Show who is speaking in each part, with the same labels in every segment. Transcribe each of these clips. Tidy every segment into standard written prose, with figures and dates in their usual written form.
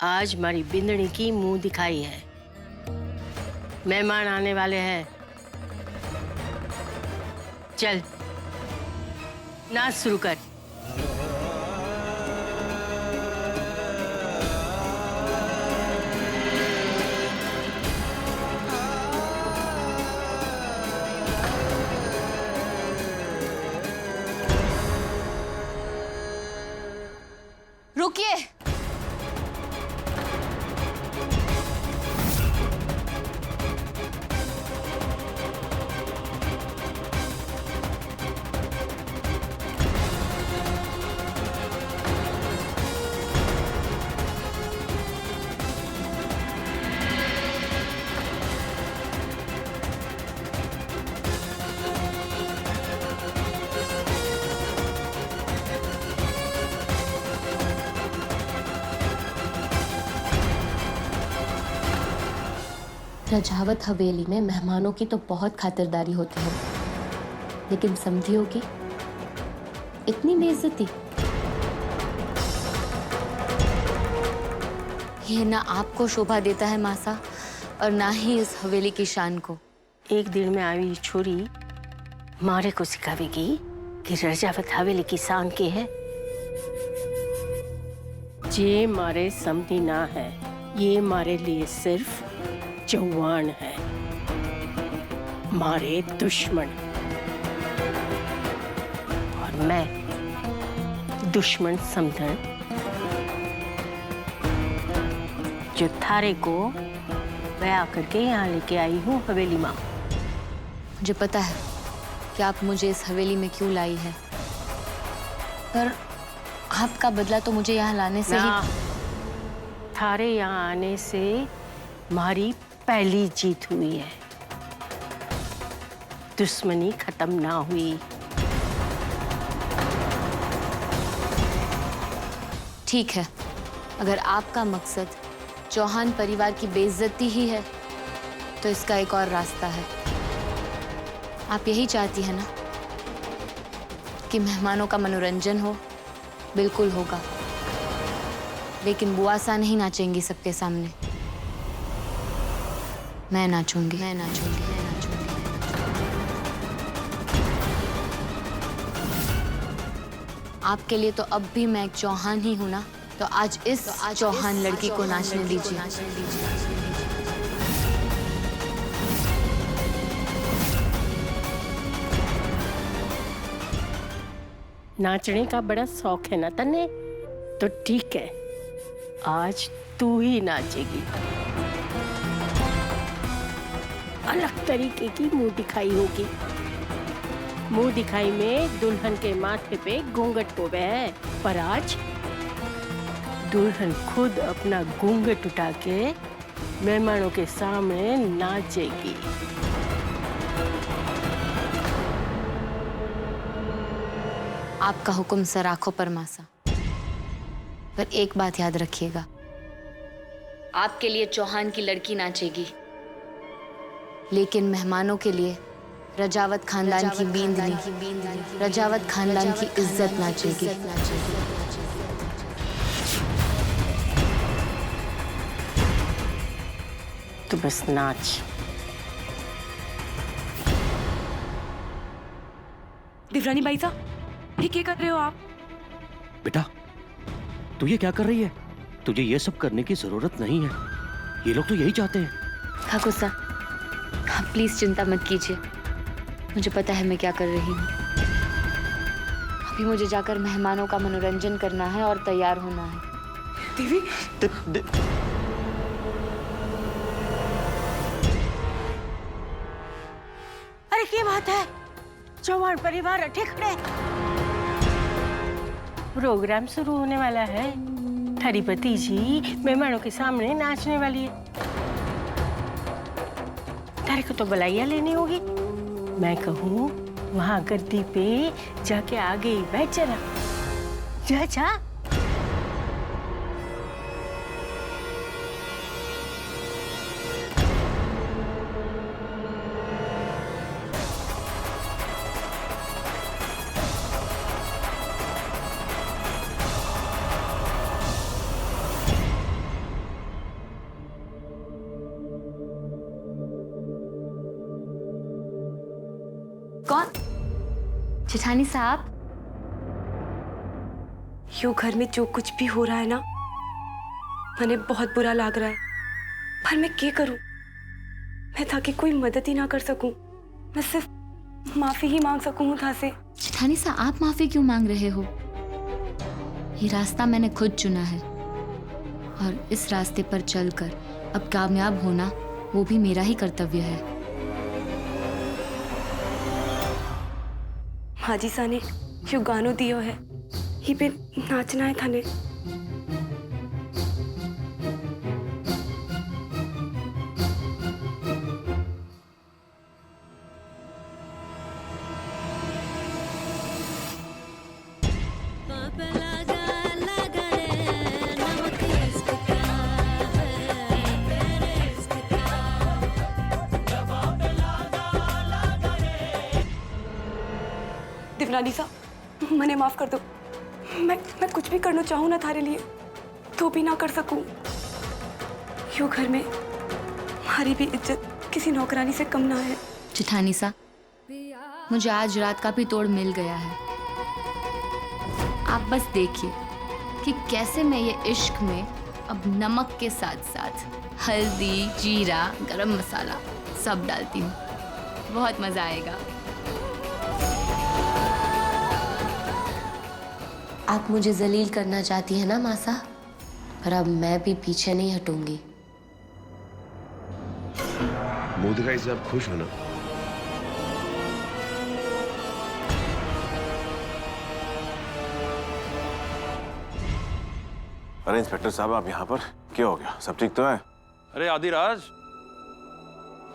Speaker 1: आज हमारी बिंदनी की मुंह दिखाई है। मेहमान आने वाले हैं। चल नाच शुरू कर।
Speaker 2: रुकिए।
Speaker 3: रजावत हवेली में मेहमानों की तो बहुत खातिरदारी होती है, लेकिन समधियों की इतनी बेइज्जती।
Speaker 2: ये ना आपको शोभा देता है मासा, और ना ही इस हवेली की शान को।
Speaker 1: एक दिन में आई छोरी मारे को सिखावेगी कि रजावत हवेली की शान के है। ये मारे समधी ना है, ये मारे लिए सिर्फ जवान है, मारे दुश्मन। और मैं दुश्मन समझन जो थारे को बया करके यहाँ लेके आई हूँ हवेली माँ।
Speaker 2: मुझे पता है कि आप मुझे इस हवेली में क्यों लाई है, पर आपका बदला तो मुझे यहाँ लाने से ही।
Speaker 1: थारे यहाँ आने से हमारी पहली जीत हुई है, दुश्मनी खत्म ना हुई।
Speaker 2: ठीक है, अगर आपका मकसद चौहान परिवार की बेइज्जती ही है, तो इसका एक और रास्ता है। आप यही चाहती है ना कि मेहमानों का मनोरंजन हो? बिल्कुल होगा, लेकिन बुआ सा नहीं नाचेंगी सबके सामने। मैं नाचूंगी, मैं नाचूंगी, मैं नाचूंगी। आपके लिए तो अब भी मैं एक चौहान ही हूं ना, तो आज इस चौहान लड़की को नाचने दीजिए।
Speaker 1: नाचने का बड़ा शौक है ना तन्ने? तो ठीक है, आज तू ही नाचेगी। अलग तरीके की मुंह दिखाई होगी। मुंह दिखाई में दुल्हन के माथे पे घूंघट होवे है, पर आज दुल्हन खुद अपना घूंघट उठा के मेहमानों के सामने नाचेगी।
Speaker 2: आपका हुक्म सर आंखों पर मासा, पर एक बात याद रखिएगा, आपके लिए चौहान की लड़की नाचेगी, लेकिन मेहमानों के लिए रजावत खानदान की बींदनी, रजावत खानदान की इज्जत नाचेगी।
Speaker 1: तो बस नाच।
Speaker 4: दिवरानी बाई साहब, ये क्या कर रहे हो आप?
Speaker 5: बेटा, तू ये क्या कर रही है? तुझे ये सब करने की जरूरत नहीं है। ये लोग तो यही चाहते हैं।
Speaker 2: ठाकुर साहब, आप प्लीज चिंता मत कीजिए, मुझे पता है मैं क्या कर रही हूँ। अभी मुझे जाकर मेहमानों का मनोरंजन करना है और तैयार होना है।
Speaker 4: देवी,
Speaker 1: अरे क्या बात है? चौहान परिवार ठिकड़े। प्रोग्राम शुरू होने वाला है। थारी भतीजी मेहमानों के सामने नाचने वाली है। तारे को तो बलाइया लेनी होगी। मैं कहूँ वहां गद्दी पे जाके आगे ही बैठ जाना। जा जा।
Speaker 2: जेठानी साहब,
Speaker 4: यूं घर में जो कुछ भी हो रहा है ना, मैंने बहुत बुरा लग रहा है। पर मैं क्या करूं? मैं ताकि कोई मदद ही ना कर सकूं। मैं सिर्फ माफी ही मांग सकूं था से।
Speaker 2: जेठानी साहब, आप माफी क्यों मांग रहे हो? ये रास्ता मैंने खुद चुना है और इस रास्ते पर चलकर अब कामयाब होना वो भी मेरा ही कर्तव्य है।
Speaker 4: हाजी सा ने यूं गानो दियो है, ही पे नाचना है थाने। दिवनानी सा, मने माफ कर दो। मैं कुछ भी करना चाहूँ ना थारे लिए तो भी ना कर सकूं। यूं घर में हमारी भी इज्जत किसी नौकरानी से कम ना है।
Speaker 2: जेठानी साहब, मुझे आज रात का भी तोड़ मिल गया है। आप बस देखिए कि कैसे मैं ये इश्क में अब नमक के साथ साथ हल्दी, जीरा, गरम मसाला सब डालती हूँ। बहुत मजा आएगा।
Speaker 3: आप मुझे जलील करना चाहती है ना मासा, पर अब मैं भी पीछे नहीं हटूंगी।
Speaker 6: मुंह दिखाई से आप खुश हो ना?
Speaker 7: अरे इंस्पेक्टर साहब, आप यहाँ पर क्या हो गया? सब ठीक तो है?
Speaker 8: अरे आदिराज,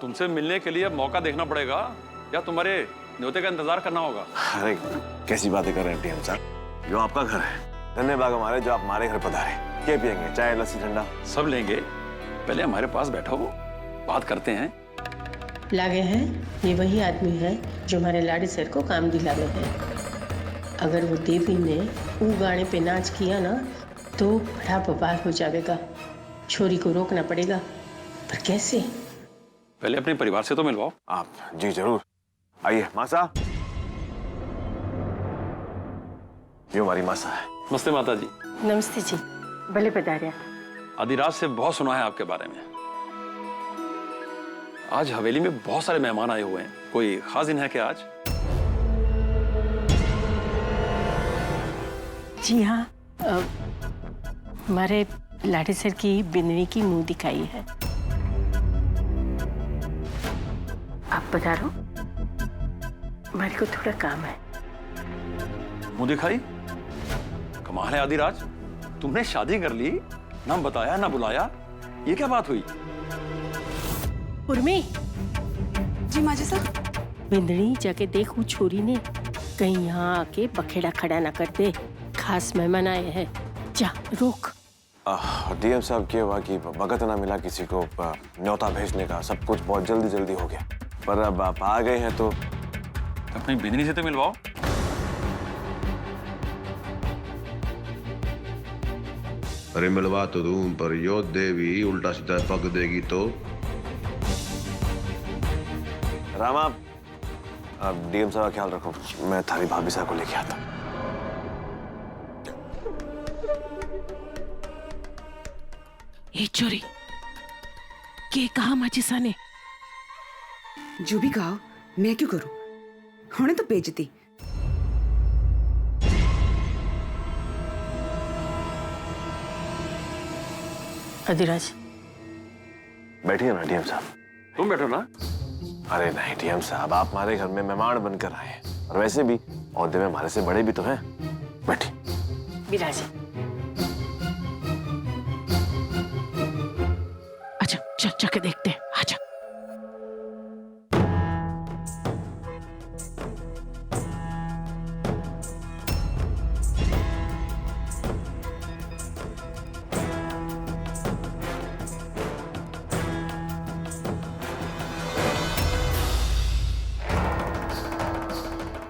Speaker 8: तुमसे मिलने के लिए अब मौका देखना पड़ेगा या तुम्हारे न्योते का इंतजार करना होगा?
Speaker 7: अरे कैसी बातें कर रहे हैं टीएम साहब? जो आपका घर है, धन्यवाद हमारे जो आप हमारे घर पधारे। क्या पियेंगे? चाय, लस्सी, ठंडा?
Speaker 8: सब लेंगे। पहले हमारे पास बैठो, बात करते हैं।
Speaker 1: लागे हैं, ये वही आदमी है जो हमारे लाड़ी सर को काम दिलावे हैं। अगर वो देवी ने वो गाने पे नाच किया ना तो बड़ा बवाल हो जाएगा। छोरी को रोकना पड़ेगा, पर कैसे?
Speaker 8: पहले अपने परिवार से तो मिलवाओ।
Speaker 7: आप? जी जरूर, आइए। मासा, ये हमारी मासा है।
Speaker 8: नमस्ते माता जी।
Speaker 1: नमस्ते जी, भले पधारिया।
Speaker 8: आदिराज से बहुत सुना है आपके बारे में। आज हवेली में बहुत सारे मेहमान आए हुए हैं। कोई खास दिन है क्या आज?
Speaker 1: जी हाँ, हमारे लाठी सर की बिंदनी की मुंह दिखाई है। आप पधारो, हमारे को थोड़ा काम है।
Speaker 8: मुंह दिखाई? कमाल है आदिराज, तुमने शादी कर ली, ना बताया ना बुलाया। ये क्या बात हुई?
Speaker 1: उर्मी,
Speaker 4: जी माजी साहब।
Speaker 1: बिंदनी जाके देखू छोरी ने कहीं यहाँ आके बखेड़ा खड़ा ना कर दे। खास मेहमान आए हैं, जा रोक।
Speaker 7: डीएम साहब, क्या हुआ कि वक्त ना मिला किसी को न्योता भेजने का। सब कुछ बहुत जल्दी जल्दी हो गया, पर अब आप आ गए हैं तो
Speaker 8: अपनी बिंदनी से तो मिलवाओ।
Speaker 6: अरे मिलवा तो दूं, पर यो देवी उल्टा सीधा पक देगी तो।
Speaker 7: रामा, अब डीएम साहब का ख्याल रखो, मैं थारी भाभी साहब को लेके आता।
Speaker 9: ए चोरी, के कहा माचिसा ने?
Speaker 10: जो भी कहा, मैं क्यों करूं? होने तो बेइज्जती।
Speaker 1: अधिराज,
Speaker 7: बैठिए ना डीएम साहब।
Speaker 8: तुम बैठो ना।
Speaker 7: अरे नहीं डीएम साहब, आप हमारे घर में मेहमान बनकर आए हैं, और वैसे भी औहदे में हमारे से बड़े भी तो हैं। बैठिए।
Speaker 1: विराज,
Speaker 9: अच्छा चल जाके देखते हैं, आजा।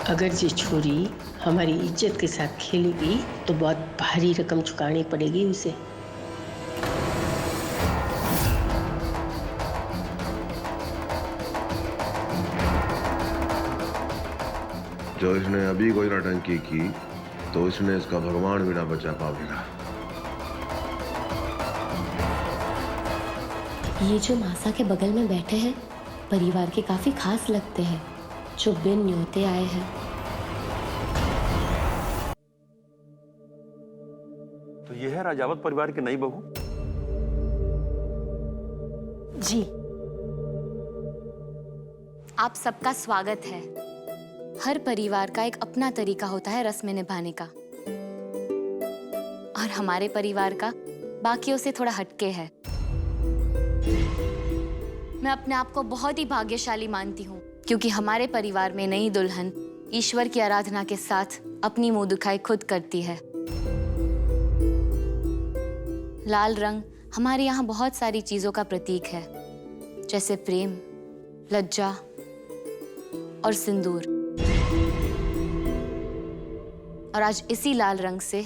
Speaker 1: अगर ये छोरी हमारी इज्जत के साथ खेलेगी तो बहुत भारी रकम चुकानी पड़ेगी उसे।
Speaker 6: जो इसने अभी कोई नौटंकी की तो इसने इसका भगवान भी ना बचा पावेगा।
Speaker 3: ये जो मासा के बगल में बैठे हैं परिवार के काफी खास लगते हैं, जो बिन न्योते आए हैं।
Speaker 8: तो ये है राजावत परिवार की नई बहू?
Speaker 1: जी।
Speaker 2: आप सबका स्वागत है। हर परिवार का एक अपना तरीका होता है रस्में निभाने का, और हमारे परिवार का बाकियों से थोड़ा हटके है। मैं अपने आप को बहुत ही भाग्यशाली मानती हूँ, क्योंकि हमारे परिवार में नई दुल्हन ईश्वर की आराधना के साथ अपनी मुंह दिखाई खुद करती है। लाल रंग हमारे यहाँ बहुत सारी चीजों का प्रतीक है, जैसे प्रेम, लज्जा और सिंदूर। और आज इसी लाल रंग से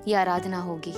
Speaker 2: ये आराधना होगी।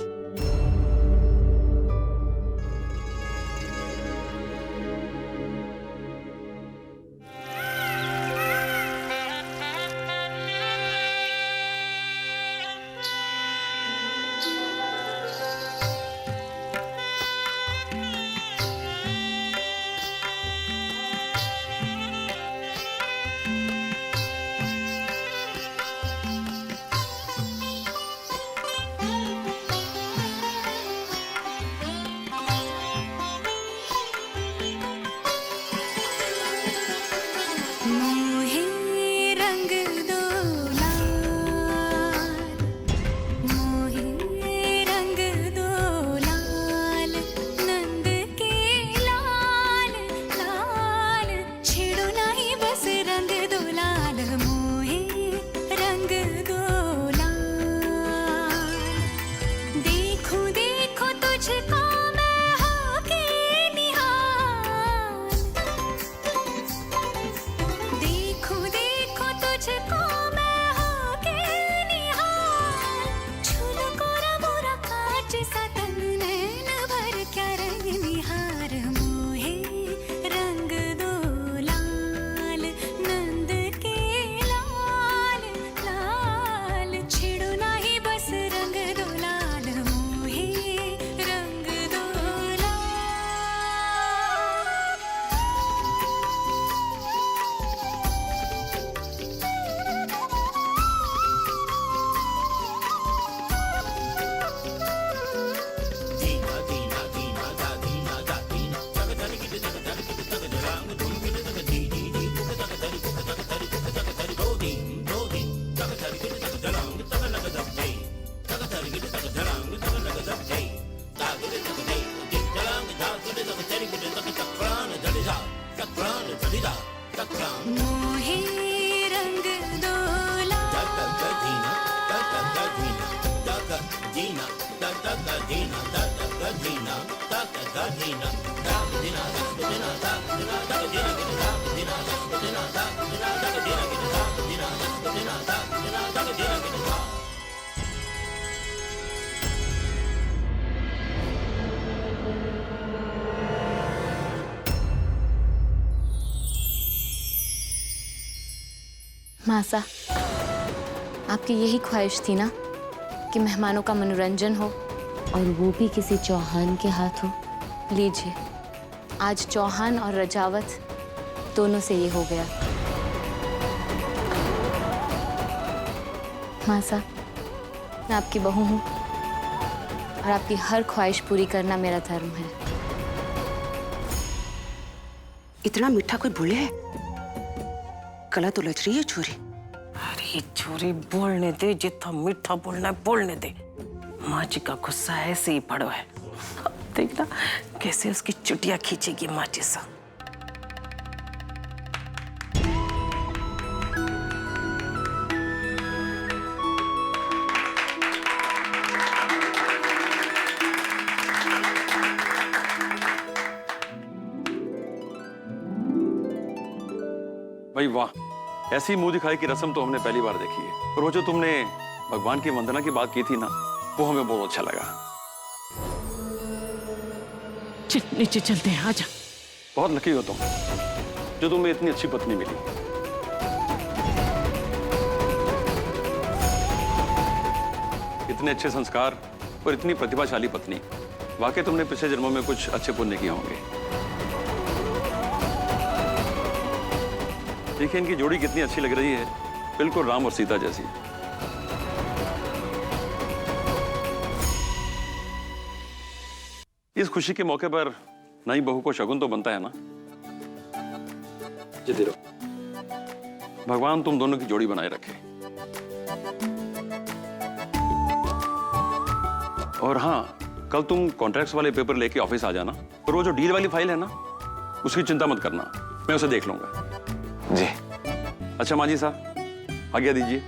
Speaker 2: मासा, आपकी यही ख्वाहिश थी ना कि मेहमानों का मनोरंजन हो,
Speaker 3: और वो भी किसी चौहान के हाथों।
Speaker 2: लीजिए, आज चौहान और रजावत दोनों से ये हो गया। मासा, मैं आपकी बहू हूँ और आपकी हर ख्वाहिश पूरी करना मेरा धर्म है।
Speaker 10: इतना मीठा कोई बोले है? गला तो लज रही है छोरी।
Speaker 9: अरे छोरी, बोलने दे, जितना मीठा बोलना है बोलने दे। माँ जी का गुस्सा ऐसे ही पड़ो है। अब देखना कैसे उसकी चुटिया खींचेगी माँ जी सा।
Speaker 8: भाई वाह, ऐसी मुंह दिखाई की रस्म तो हमने पहली बार देखी है। और वो जो तुमने भगवान की वंदना की बात की थी ना, वो हमें बहुत अच्छा लगा।
Speaker 9: चल नीचे चलते हैं, आजा।
Speaker 8: बहुत लकी हो तुम जो तुम्हें इतनी अच्छी पत्नी मिली। इतने अच्छे संस्कार और इतनी प्रतिभाशाली पत्नी, वाकई तुमने पिछले जन्मों में कुछ अच्छे पुण्य किए होंगे। देखिए इनकी जोड़ी कितनी अच्छी लग रही है, बिल्कुल राम और सीता जैसी। इस खुशी के मौके पर नई बहू को शगुन तो बनता है ना। जीते रहो। भगवान तुम दोनों की जोड़ी बनाए रखे। और हाँ, कल तुम कॉन्ट्रैक्ट्स वाले पेपर लेके ऑफिस आ जाना, और वो जो डील वाली फाइल है ना, उसकी चिंता मत करना, मैं उसे देख लूंगा।
Speaker 7: जी।
Speaker 8: अच्छा मांझी साहब, आज्ञा दीजिए।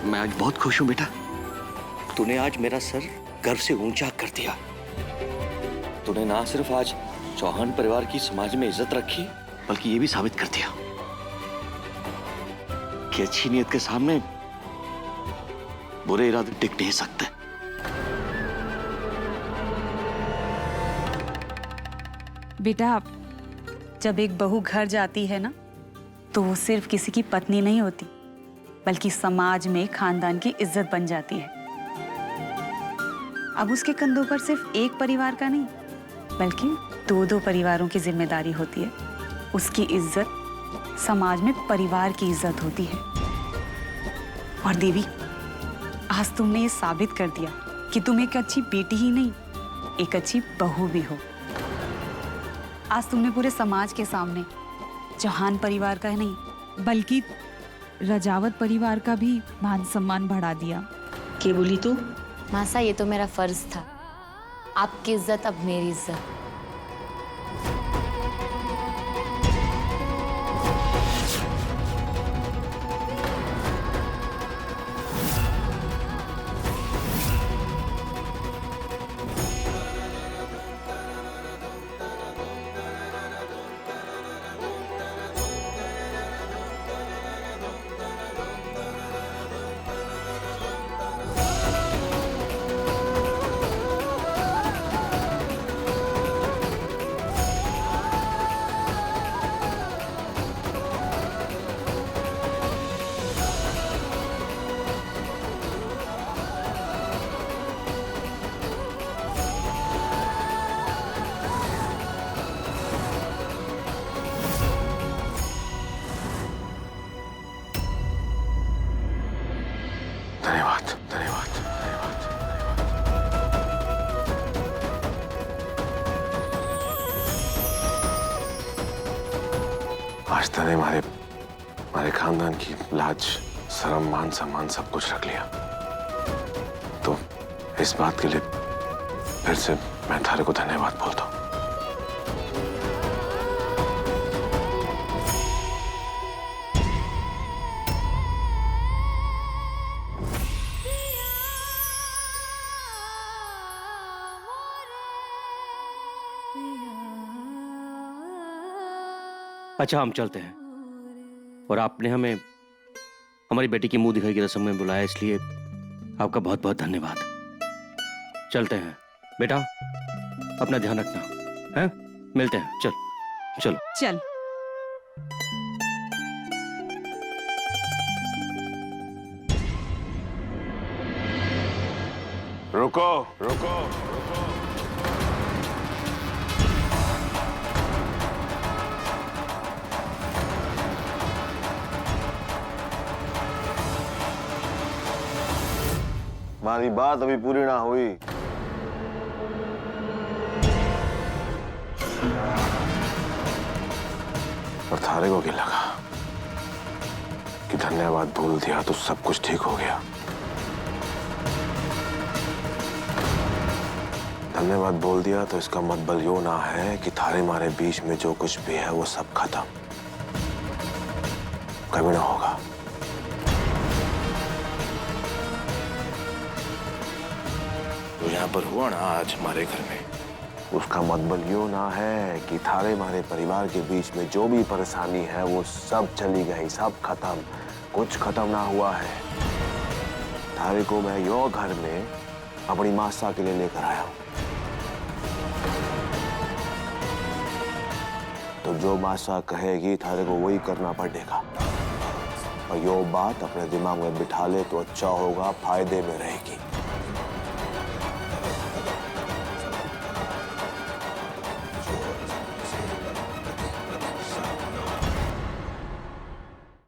Speaker 5: मैं आज बहुत खुश हूं बेटा। तूने आज मेरा सर गर्व से ऊंचा कर दिया। तूने ना सिर्फ आज चौहान परिवार की समाज में इज्जत रखी, बल्कि ये भी साबित कर दिया कि अच्छी नीयत के सामने बुरे इरादे टिक नहीं सकते।
Speaker 11: बेटा, जब एक बहू घर जाती है ना, तो वो सिर्फ किसी की पत्नी नहीं होती, बल्कि समाज में खानदान की इज्जत बन जाती है। अब उसके कंधों पर सिर्फ एक परिवार का नहीं, बल्कि दो परिवारों की जिम्मेदारी होती है। उसकी इज्जत समाज में परिवार की इज्जत होती है। और देवी, आज तुमने ये साबित कर दिया कि तुम एक अच्छी बेटी ही नहीं, एक अच्छी बहू भी हो। आज तुमने पूरे समाज के सामने चौहान परिवार का नहीं, बल्कि रजावत परिवार का भी मान सम्मान बढ़ा दिया।
Speaker 10: क्या बोली तू?
Speaker 3: मासा, ये तो मेरा फर्ज था। आपकी इज्जत अब मेरी इज्जत।
Speaker 7: धन्यवाद, धन्यवाद, धन्यवाद। आज तने हमारे खानदान की लाज, शर्म, मान सम्मान सब कुछ रख लिया। तो इस बात के लिए फिर से मैं थारे को धन्यवाद बोलता हूँ।
Speaker 5: अच्छा, हम चलते हैं। और आपने हमें हमारी बेटी की मुंह दिखाई की रस्म में बुलाया, इसलिए आपका बहुत बहुत धन्यवाद। चलते हैं बेटा, अपना ध्यान रखना है। मिलते हैं। चलो।
Speaker 11: चल।
Speaker 7: रुको, रुको। हमारी बात अभी पूरी ना हुई। और थारे को क्या लगा कि धन्यवाद भूल दिया तो सब कुछ ठीक हो गया? धन्यवाद बोल दिया तो इसका मतलब यो ना है कि थारे मारे बीच में जो कुछ भी है वो सब खत्म। कभी ना होगा। तो यहाँ पर हुआ ना आज हमारे घर में, उसका मतलब यो ना है कि थारे मारे परिवार के बीच में जो भी परेशानी है वो सब चली गई, सब खत्म। कुछ खत्म ना हुआ है। थारे को मैं यो घर में अपनी मासा के लिए लेकर आया हूं। तो जो मासा कहेगी थारे को वही करना पड़ेगा। और यो बात अपने दिमाग में बिठा ले तो अच्छा होगा, फायदे में रहेगी।